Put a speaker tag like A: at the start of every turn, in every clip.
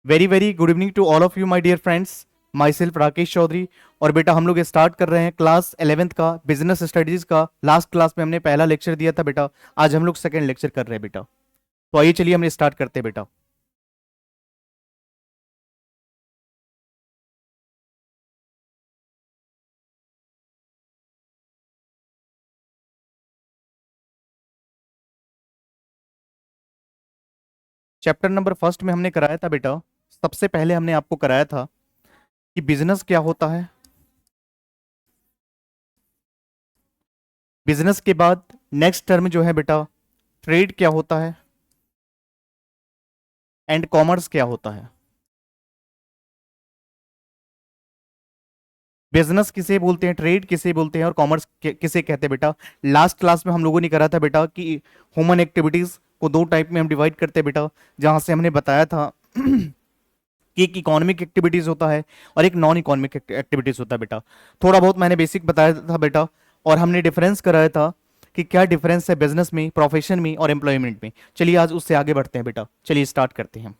A: Very very good evening to all of you my dear friends. Myself Rakesh Chaudhary. और बेटा हम लोग start कर रहे हैं क्लास 11th का बिजनेस स्टडीज का। लास्ट क्लास में हमने पहला लेक्चर दिया था बेटा, आज हम लोग सेकंड लेक्चर कर रहे हैं बेटा। तो आइए चलिए हम स्टार्ट करते हैं बेटा। चैप्टर नंबर फर्स्ट में हमने कराया था बेटा, सबसे पहले हमने आपको कराया था कि बिजनेस क्या होता है। बिजनेस के बाद नेक्स्ट टर्म जो है बेटा, ट्रेड क्या होता है एंड कॉमर्स क्या होता है। बिजनेस किसे बोलते हैं, ट्रेड किसे बोलते हैं और कॉमर्स किसे कहते हैं बेटा। लास्ट क्लास में हम लोगों ने करा था बेटा कि ह्यूमन एक्टिविटीज को दो टाइप में हम डिवाइड करते हैं बेटा, जहां से हमने बताया था कि एक इकोनॉमिक एक्टिविटीज होता है और एक नॉन इकोनॉमिक एक्टिविटीज होता है बेटा। थोड़ा बहुत मैंने बेसिक बताया था बेटा, और हमने डिफरेंस कराया था कि क्या डिफरेंस है बिजनेस में, प्रोफेशन में और एम्प्लॉयमेंट में। चलिए आज उससे आगे बढ़ते हैं बेटा, चलिए स्टार्ट करते हैं।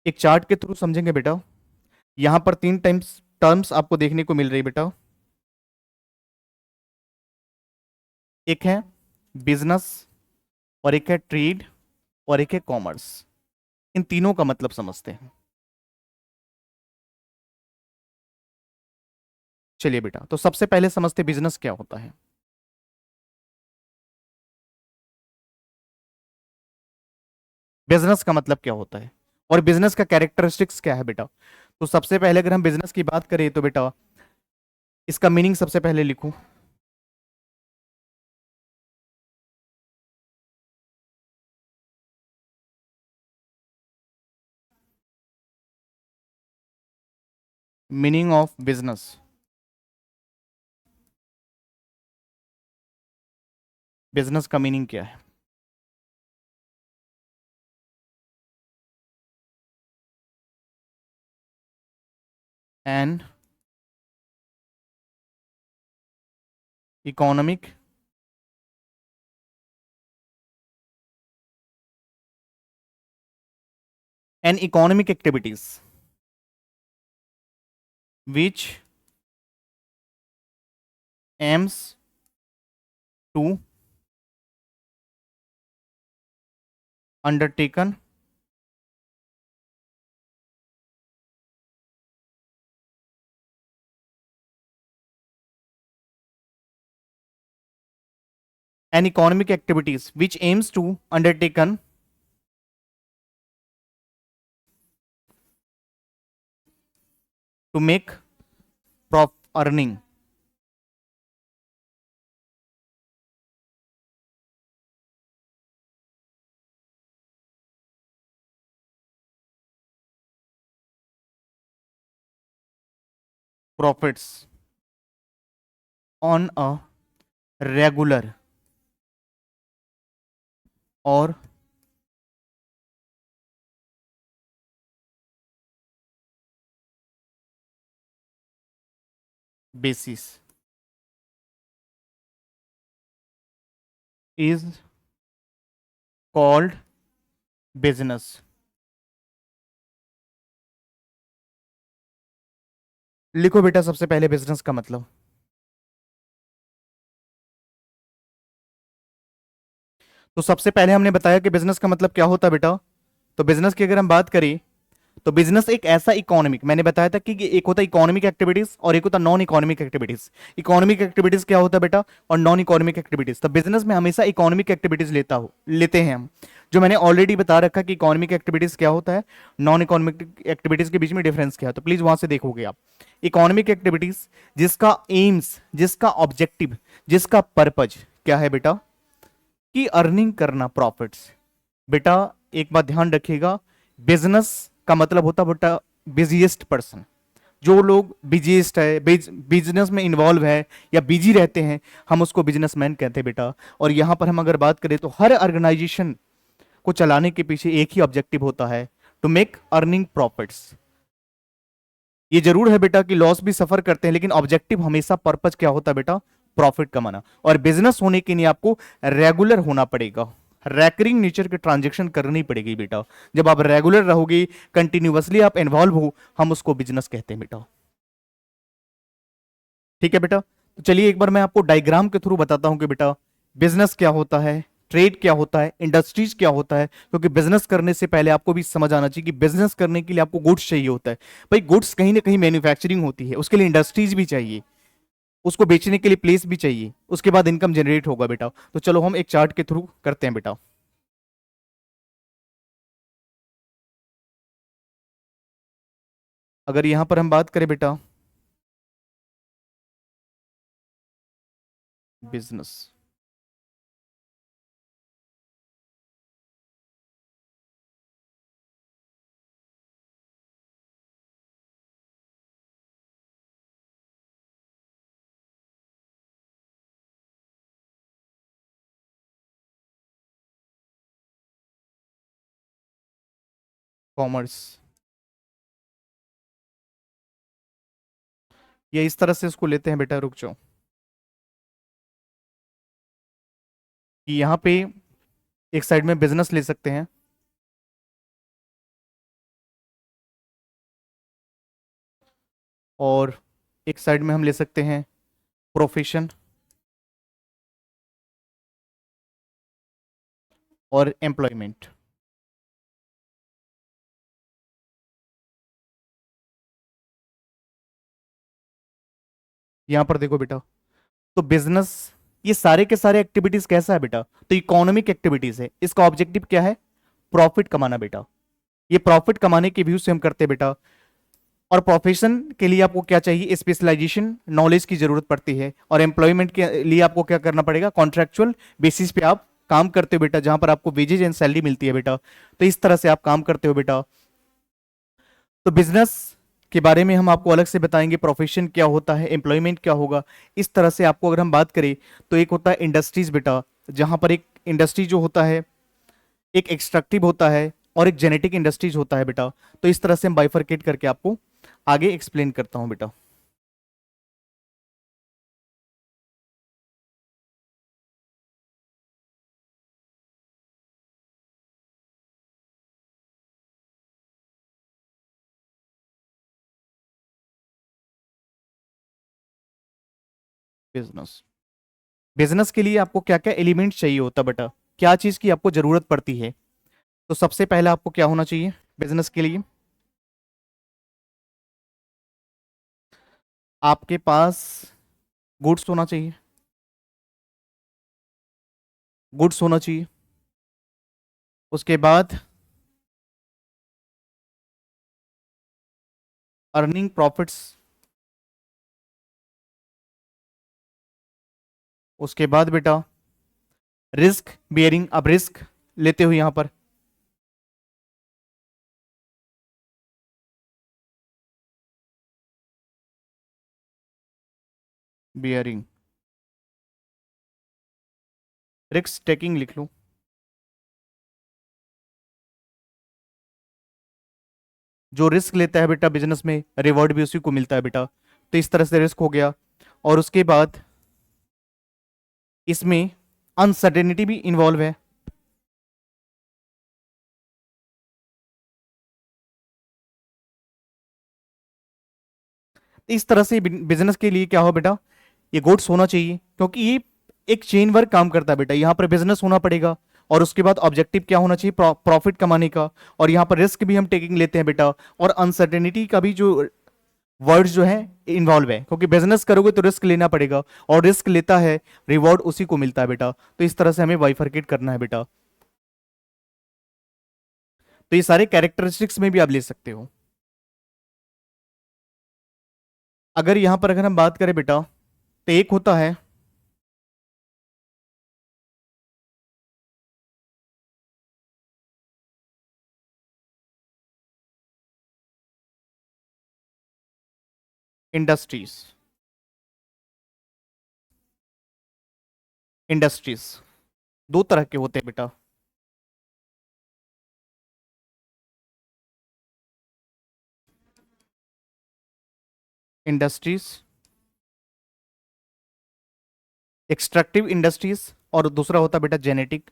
A: एक चार्ट के थ्रू समझेंगे बेटा। यहां पर तीन टाइम्स टर्म्स आपको देखने को मिल रही है बेटा। एक है बिजनेस और एक है ट्रेड और एक है कॉमर्स। इन तीनों का मतलब समझते हैं। चलिए बेटा, तो सबसे पहले समझते बिजनेस क्या होता है। बिजनेस का मतलब क्या होता है और बिजनेस का कैरेक्टरिस्टिक्स क्या है बेटा। तो सबसे पहले अगर हम बिजनेस की बात करें तो बेटा इसका मीनिंग सबसे पहले लिखूं। Meaning of business. बिजनेस का मीनिंग क्या है। An economic and economic activities which aims to undertaken and economic activities which aims to undertaken to make prof earning. Profits on a regular और बेसिस इज कॉल्ड बिजनेस। लिखो बेटा सबसे पहले business का मतलब। तो सबसे पहले हमने बताया कि बिजनेस का मतलब क्या होता है बेटा। तो बिजनेस की अगर हम बात करें तो बिजनेस एक ऐसा इकोनॉमिक, मैंने बताया था कि एक होता है इकोनॉमिक एक्टिविटीज और एक होता है non economic activities. Economic activities क्या होता है बेटा और नॉन इकोनॉमिक एक्टिविटीज। तो बिजनेस में हमेशा इकोनॉमिक एक्टिविटीज लेते हैं हम। जो मैंने ऑलरेडी बता रखा कि इकोनॉमिक एक्टिविटीज क्या होता है, नॉन इकोनॉमिक एक्टिविटीज के बीच में डिफरेंस क्या है, तो प्लीज वहां से देखोगे आप। इकोनॉमिक एक्टिविटीज जिसका एम्स, जिसका ऑब्जेक्टिव, जिसका पर्पज क्या है बेटा, कि अर्निंग करना, प्रॉफिट्स। बेटा एक बात ध्यान रखिएगा, बिजनेस का मतलब होता है बेटा बिजीएस्ट पर्सन। जो लोग बिजीएस्ट है, बिजनेस में इन्वॉल्व है या बिजी रहते हैं, हम उसको बिजनेसमैन कहते हैं बेटा। और यहां पर हम अगर बात करें तो हर ऑर्गेनाइजेशन को चलाने के पीछे एक ही ऑब्जेक्टिव होता है, टू मेक अर्निंग प्रॉफिट्स। ये जरूर है बेटा कि लॉस भी सफर करते हैं, लेकिन ऑब्जेक्टिव हमेशा, पर्पज क्या होता है बेटा, प्रॉफिट कमाना। और बिजनेस होने के लिए आपको रेगुलर होना पड़ेगा, रैकरिंग नेचर के ट्रांजेक्शन करनी पड़ेगी बेटा। जब आप रेगुलर रहोगे, कंटिन्यूअसली आप इन्वॉल्व हो, हम उसको बिजनेस कहते हैं बेटा। ठीक है बेटा। तो चलिए एक बार मैं आपको डायग्राम के थ्रू बताता हूं कि बेटा बिजनेस क्या होता है, ट्रेड क्या होता है, इंडस्ट्रीज क्या होता है। क्योंकि बिजनेस करने से पहले आपको भी समझ आना चाहिए कि बिजनेस करने के लिए आपको गुड्स चाहिए होता है। भाई गुड्स कहीं ना कहीं मैन्युफैक्चरिंग होती है, उसके लिए इंडस्ट्रीज भी चाहिए, उसको बेचने के लिए प्लेस भी चाहिए, उसके बाद इनकम जनरेट होगा बेटा। तो चलो हम एक चार्ट के थ्रू करते हैं बेटा। अगर यहां पर हम बात करें बेटा बिजनेस, कॉमर्स, ये इस तरह से इसको लेते हैं बेटा, रुक जाओ। कि यहाँ पे एक साइड में बिजनेस ले सकते हैं, और एक साइड में हम ले सकते हैं प्रोफेशन और एम्प्लॉयमेंट। यहां पर देखो बेटा, तो बिजनेस, ये सारे के सारे एक्टिविटीज कैसा है बेटा, तो इकोनॉमिक एक्टिविटीज है। इसका ऑब्जेक्टिव क्या है, प्रॉफिट कमाना बेटा। ये प्रॉफिट कमाने के व्यू से हम करते हैं बेटा। और प्रोफेशन के लिए आपको क्या चाहिए, स्पेशलाइजेशन, नॉलेज की जरूरत पड़ती है। और एम्प्लॉयमेंट के लिए आपको क्या करना पड़ेगा, कॉन्ट्रेक्चुअल बेसिस पे आप काम करते हो बेटा, जहां पर आपको वेजेज एंड सैलरी मिलती है बेटा। तो इस तरह से आप काम करते हो बेटा। तो बिजनेस के बारे में हम आपको अलग से बताएंगे, प्रोफेशन क्या होता है, एम्प्लॉयमेंट क्या होगा। इस तरह से आपको अगर हम बात करें, तो एक होता है इंडस्ट्रीज बेटा, जहां पर एक इंडस्ट्री जो होता है, एक एक्सट्रैक्टिव होता है और एक जेनेटिक इंडस्ट्रीज होता है बेटा। तो इस तरह से हम बाइफरकेट करके आपको आगे एक्सप्लेन करता हूं बेटा। बिजनेस, बिजनेस के लिए आपको क्या क्या एलिमेंट चाहिए होता है बेटा, क्या चीज की आपको जरूरत पड़ती है। तो सबसे पहले आपको क्या होना चाहिए बिजनेस के लिए, आपके पास गुड्स होना चाहिए, गुड्स होना चाहिए। उसके बाद अर्निंग प्रॉफिट्स। उसके बाद बेटा रिस्क बियरिंग, अब रिस्क लेते हो यहां पर। बियरिंग, रिस्क टेकिंग लिख लो। जो रिस्क लेता है बेटा बिजनेस में, रिवॉर्ड भी उसी को मिलता है बेटा। तो इस तरह से रिस्क हो गया। और उसके बाद इसमें अनसर्टेनिटी भी इन्वॉल्व है। तो इस तरह से बिजनेस के लिए क्या हो बेटा, ये गुड्स होना चाहिए, क्योंकि ये एक चेन वर्क काम करता है बेटा। यहां पर बिजनेस होना पड़ेगा, और उसके बाद ऑब्जेक्टिव क्या होना चाहिए, प्रॉफिट कमाने का। और यहां पर रिस्क भी हम टेकिंग लेते हैं बेटा, और अनसर्टेनिटी का भी जो वर्ड जो है इन्वॉल्व है, क्योंकि बिजनेस करोगे तो रिस्क लेना पड़ेगा, और रिस्क लेता है, रिवॉर्ड उसी को मिलता है बेटा। तो इस तरह से हमें बाइफरकेट करना है बेटा। तो ये सारे कैरेक्टरिस्टिक्स में भी आप ले सकते हो। अगर यहां पर अगर हम बात करें बेटा, तो एक होता है इंडस्ट्रीज, इंडस्ट्रीज दो तरह के होते हैं बेटा। इंडस्ट्रीज, एक्सट्रैक्टिव इंडस्ट्रीज, और दूसरा होता है बेटा जेनेटिक।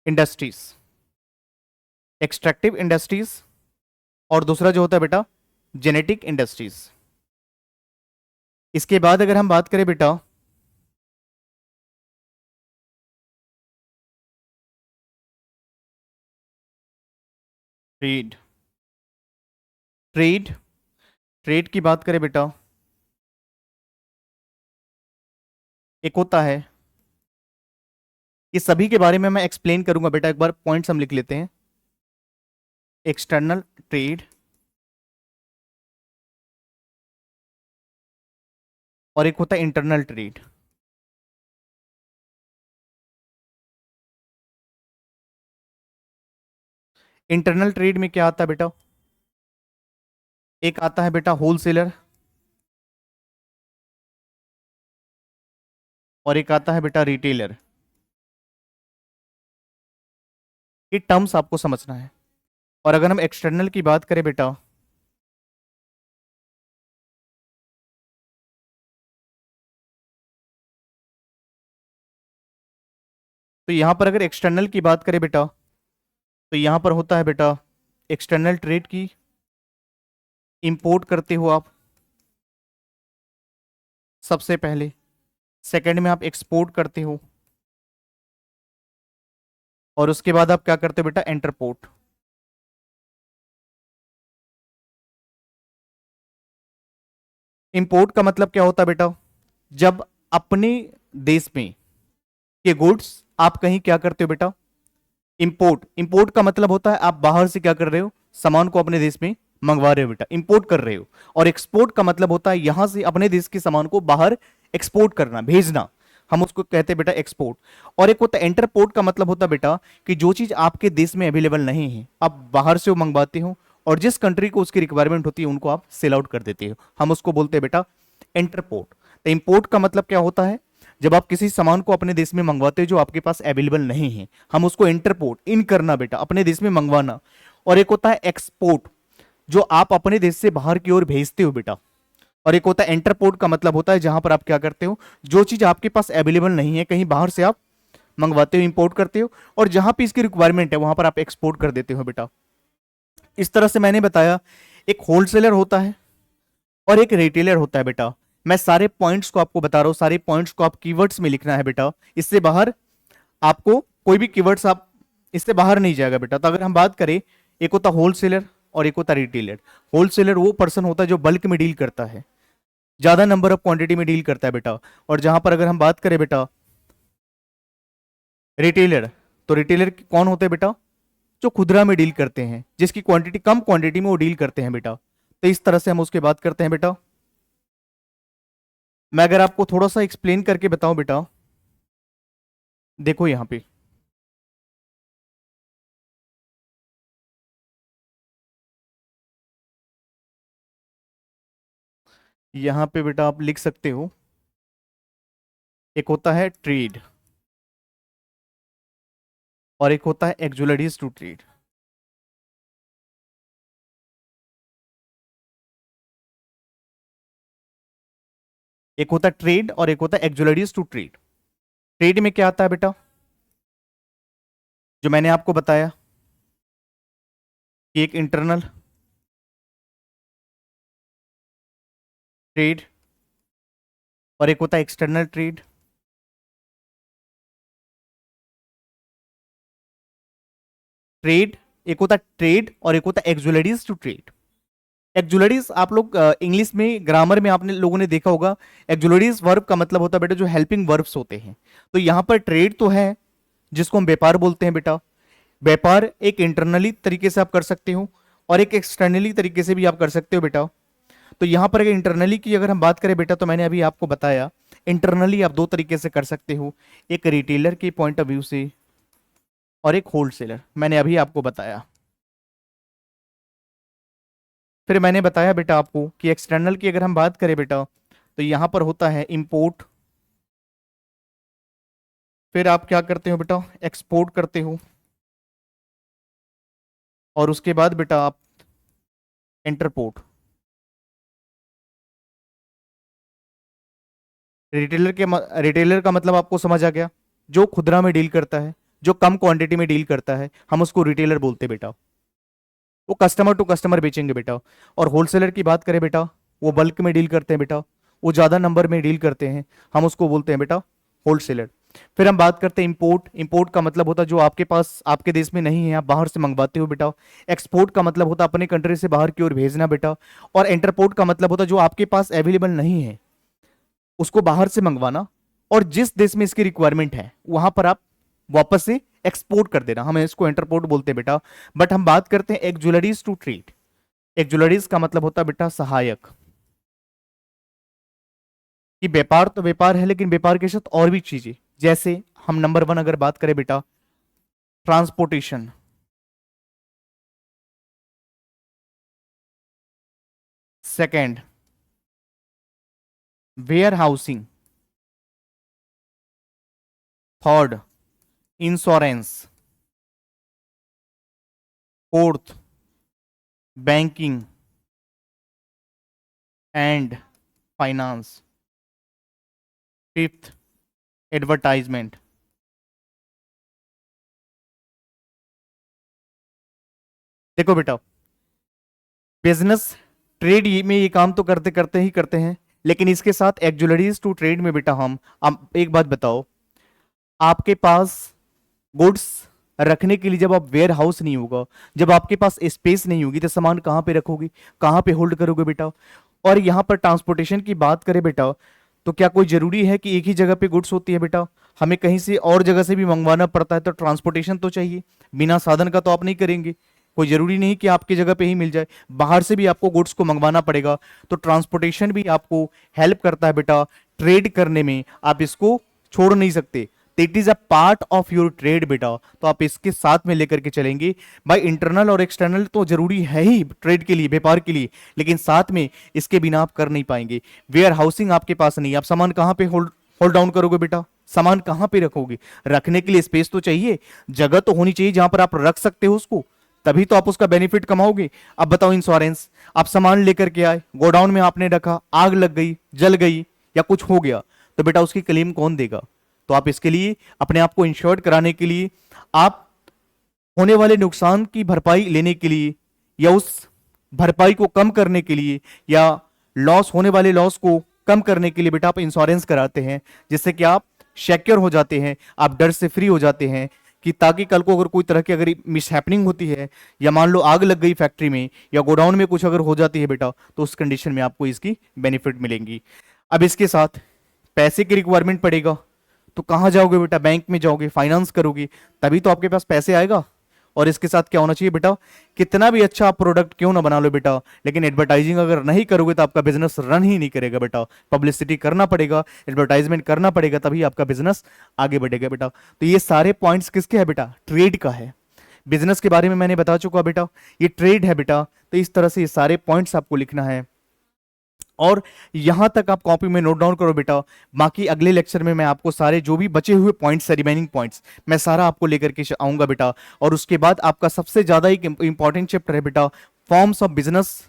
A: इंडस्ट्रीज, एक्सट्रैक्टिव इंडस्ट्रीज, और दूसरा जो होता है बेटा जेनेटिक इंडस्ट्रीज। इसके बाद अगर हम बात करें बेटा ट्रेड, ट्रेड ट्रेड की बात करें बेटा, एक होता है, ये सभी के बारे में मैं एक्सप्लेन करूंगा बेटा, एक बार पॉइंट्स हम लिख लेते हैं। एक्सटर्नल ट्रेड और एक होता है इंटरनल ट्रेड। इंटरनल ट्रेड में क्या आता है बेटा, एक आता है बेटा होलसेलर, और एक आता है बेटा रिटेलर। ये टर्म्स आपको समझना है। और अगर हम एक्सटर्नल की बात करें बेटा, तो यहां पर अगर एक्सटर्नल की बात करें बेटा, तो यहां पर होता है बेटा एक्सटर्नल ट्रेड की, इंपोर्ट करते हो आप सबसे पहले, सेकंड में आप एक्सपोर्ट करते हो, और उसके बाद आप क्या करते हो बेटा इंटरपोर्ट। इंपोर्ट का मतलब क्या होता है बेटा, जब अपने देश में ये गुड्स आप कहीं क्या करते हो बेटा, इंपोर्ट। इंपोर्ट का मतलब होता है आप बाहर से क्या कर रहे हो, सामान को अपने देश में मंगवा रहे हो बेटा, इंपोर्ट कर रहे हो। और एक्सपोर्ट का मतलब होता है यहां से अपने देश के सामान को बाहर एक्सपोर्ट करना, भेजना, हम उसको कहते हैं बेटा एक्सपोर्ट। और एक होता है इंटरपोर्ट का मतलब होता है बेटा कि जो चीज आपके देश में अवेलेबल नहीं है आप बाहर से वो मंगवाते हो, और जिस कंट्री को उसकी रिक्वायरमेंट होती है उनको आप सेल आउट कर देते हो, हम उसको बोलते हैं बेटा इंटरपोर्ट। तो इंपोर्ट का मतलब क्या होता है, जब आप किसी सामान को अपने देश में मंगवाते हो जो आपके पास अवेलेबल नहीं है, हम उसको इंटरपोर्ट, इन करना बेटा, अपने देश में मंगवाना। और एक होता है एक्सपोर्ट, जो आप अपने देश से बाहर की ओर भेजते हो बेटा। और एक होता है इंटरपोर्ट का मतलब होता है जहां पर आप क्या करते हो, जो चीज आपके पास अवेलेबल नहीं है कहीं बाहर से आप मंगवाते हो, इंपोर्ट करते हो, और जहां पे इसकी रिक्वायरमेंट है वहां पर आप एक्सपोर्ट कर देते हो बेटा। इस तरह से मैंने बताया, एक होलसेलर होता है और एक रिटेलर होता है बेटा। मैं सारे पॉइंट्स को आपको बता रहा हूं, सारे पॉइंट्स को आप कीवर्ड्स में लिखना है बेटा, इससे बाहर आपको कोई भी कीवर्ड्स आप इससे बाहर नहीं जाएगा बेटा। तो अगर हम बात करें, एक होता होलसेलर और एक होता रिटेलर। होलसेलर वो पर्सन होता है जो बल्क में डील करता है, ज्यादा नंबर ऑफ क्वांटिटी में डील करता है बेटा। और जहां पर अगर हम बात करें बेटा रिटेलर, तो रिटेलर कौन होते हैं बेटा, जो खुदरा में डील करते हैं, जिसकी क्वांटिटी कम क्वांटिटी में वो डील करते हैं बेटा। तो इस तरह से हम उसके बात करते हैं बेटा। मैं अगर आपको थोड़ा सा एक्सप्लेन करके बताऊं बेटा, देखो यहां पे, यहां पे बेटा आप लिख सकते हो, एक होता है ट्रेड और एक होता है एक्जुलरीज टू ट्रेड। एक होता है ट्रेड और एक होता है एक्जुलरीज टू ट्रेड। ट्रेड में क्या आता है बेटा, जो मैंने आपको बताया कि एक इंटरनल ट्रेड और एक होता है एक्सटर्नल ट्रेड। ट्रेड, एक होता है ट्रेड और एक होता है एक्जुलरीज टू ट्रेड। एक्जुलरीज आप लोग इंग्लिश में ग्रामर में आपने लोगों ने देखा होगा, एक्जुलरीज वर्ब का मतलब होता है बेटा जो हेल्पिंग वर्ब्स होते हैं। तो यहां पर ट्रेड तो है जिसको हम व्यापार बोलते हैं बेटा। व्यापार एक इंटरनली तरीके से आप कर सकते हो और एक एक्सटर्नली तरीके से भी आप कर सकते हो बेटा। तो यहां पर इंटरनली की अगर हम बात करें बेटा, तो मैंने अभी आपको बताया इंटरनली आप दो तरीके से कर सकते हो, एक रिटेलर के पॉइंट ऑफ व्यू से और एक होलसेलर, मैंने अभी आपको बताया। फिर मैंने बताया बेटा आपको कि एक्सटर्नल की अगर हम बात करें बेटा, तो यहां पर होता है इंपोर्ट, फिर आप क्या करते हो बेटा एक्सपोर्ट करते हो, और उसके बाद बेटा आप इंटरपोर्ट। रिटेलर का मतलब आपको समझ आ गया, जो खुदरा में डील करता है, जो कम क्वांटिटी में डील करता है हम उसको रिटेलर बोलते हैं बेटा, वो कस्टमर टू कस्टमर बेचेंगे बेटा। और होलसेलर की बात करें बेटा, वो बल्क में डील करते हैं बेटा, वो ज्यादा नंबर में डील करते हैं, हम उसको बोलते हैं बेटा होलसेलर। फिर हम बात करते हैं इंपोर्ट। इंपोर्ट का मतलब होता है जो आपके पास आपके देश में नहीं है, आप बाहर से मंगवाते हो बेटा। एक्सपोर्ट का मतलब होता है अपने कंट्री से बाहर की ओर भेजना बेटा। और इंटरपोर्ट का मतलब होता है जो आपके पास अवेलेबल नहीं है उसको बाहर से मंगवाना, और जिस देश में इसकी रिक्वायरमेंट है वहां पर आप वापस से एक्सपोर्ट कर देना, हम इसको इंटरपोर्ट बोलते हैं बेटा। बट हम बात करते हैं एक्जुलरीज टू ट्रेड। एक्जुलरीज का मतलब होता है बेटा सहायक, कि व्यापार तो व्यापार है लेकिन व्यापार के साथ और भी चीजें, जैसे हम नंबर 1 अगर बात करें बेटा, transportation. Second, warehousing. Third, insurance. Fourth, banking and finance. Fifth, advertisement. देखो बेटा, बिजनेस ट्रेड में ये काम तो करते करते ही करते हैं, लेकिन इसके साथ एक्जुलरीज टू ट्रेड में बेटा हम, आप एक बात बताओ, आपके पास गुड्स रखने के लिए जब आप वेयर हाउस नहीं होगा, जब आपके पास स्पेस नहीं होगी, तो सामान कहाँ पे रखोगे, कहाँ पे होल्ड करोगे बेटा। और यहाँ पर ट्रांसपोर्टेशन की बात करें बेटा, तो क्या कोई जरूरी है कि एक ही जगह पे गुड्स होती है बेटा, हमें कहीं से और जगह से भी मंगवाना पड़ता है, तो ट्रांसपोर्टेशन तो चाहिए। बिना साधन का तो आप नहीं करेंगे, कोई जरूरी नहीं कि आपकी जगह पे ही मिल जाए, बाहर से भी आपको गुड्स को मंगवाना पड़ेगा। तो ट्रांसपोर्टेशन भी आपको हेल्प करता है बेटा ट्रेड करने में, आप इसको छोड़ नहीं सकते। It is a part of your trade बेटा, तो आप इसके साथ में लेकर के चलेंगे। भाई इंटरनल और एक्सटर्नल तो जरूरी है ही ट्रेड के लिए, व्यापार के लिए, लेकिन साथ में इसके बिना आप कर नहीं पाएंगे। वेयर हाउसिंग आपके पास नहीं, आप सामान कहां पे होल्ड होल्ड डाउन करोगे बेटा, सामान कहां पे रखोगे, रखने के लिए स्पेस तो चाहिए, जगह तो होनी चाहिए जहां पर आप रख सकते हो उसको, तभी तो आप उसका बेनिफिट कमाओगे। अब बताओ इंश्योरेंस, आप सामान लेकर के आए, गोडाउन में आपने रखा, आग लग गई, जल गई या कुछ हो गया, तो बेटा उसकी क्लेम कौन देगा। तो आप इसके लिए अपने आप को इंश्योर्ड कराने के लिए, आप होने वाले नुकसान की भरपाई लेने के लिए, या उस भरपाई को कम करने के लिए, या लॉस होने वाले लॉस को कम करने के लिए बेटा आप इंश्योरेंस कराते हैं, जिससे कि आप सिक्योर हो जाते हैं, आप डर से फ्री हो जाते हैं, कि ताकि कल को अगर कोई तरह की अगर मिसहैपनिंग होती है, या मान लो आग लग गई फैक्ट्री में या गोडाउन में कुछ अगर हो जाती है बेटा, तो उस कंडीशन में आपको इसकी बेनिफिट मिलेंगी। अब इसके साथ पैसे की रिक्वायरमेंट पड़ेगा, तो कहां जाओगे बेटा, बैंक में जाओगे, फाइनेंस करोगे, तभी तो आपके पास पैसे आएगा। और इसके साथ क्या होना चाहिए बेटा, कितना भी अच्छा आप प्रोडक्ट क्यों ना बना लो बेटा, लेकिन एडवर्टाइजिंग अगर नहीं करोगे तो आपका बिजनेस रन ही नहीं करेगा बेटा। पब्लिसिटी करना पड़ेगा, एडवर्टाइजमेंट करना पड़ेगा, तभी आपका बिजनेस आगे बढ़ेगा बेटा। तो ये सारे पॉइंट्स किसके है बेटा, ट्रेड का है। बिजनेस के बारे में मैंने बता चुका बेटा, ये ट्रेड है बेटा। तो इस तरह से ये सारे पॉइंट्स आपको लिखना है, और यहां तक आप कॉपी में नोट डाउन करो बेटा। बाकी अगले लेक्चर में मैं आपको सारे जो भी बचे हुए पॉइंट्स, रिमेनिंग पॉइंट्स, मैं सारा आपको लेकर के आऊंगा बेटा। और उसके बाद आपका सबसे ज्यादा एक इंपॉर्टेंट चैप्टर है बेटा, forms of business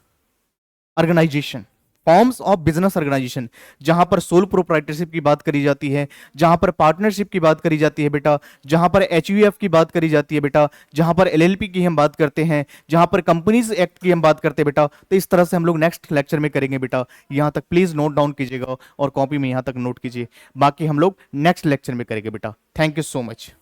A: organisation. Forms of business organisation, जहां पर सोल प्रोप्राइटरशिप की बात करी जाती है, जहां पर पार्टनरशिप की बात करी जाती है बेटा, जहां पर एचयूएफ की बात करी जाती है बेटा, जहां पर एलएलपी की हम बात करते हैं, जहां पर कंपनीज एक्ट की हम बात करते हैं बेटा। तो इस तरह से हम लोग नेक्स्ट लेक्चर में करेंगे बेटा। यहां तक प्लीज नोट डाउन कीजिएगा और कॉपी में यहां तक नोट कीजिए, बाकी हम लोग नेक्स्ट लेक्चर में करेंगे बेटा। Thank you so much.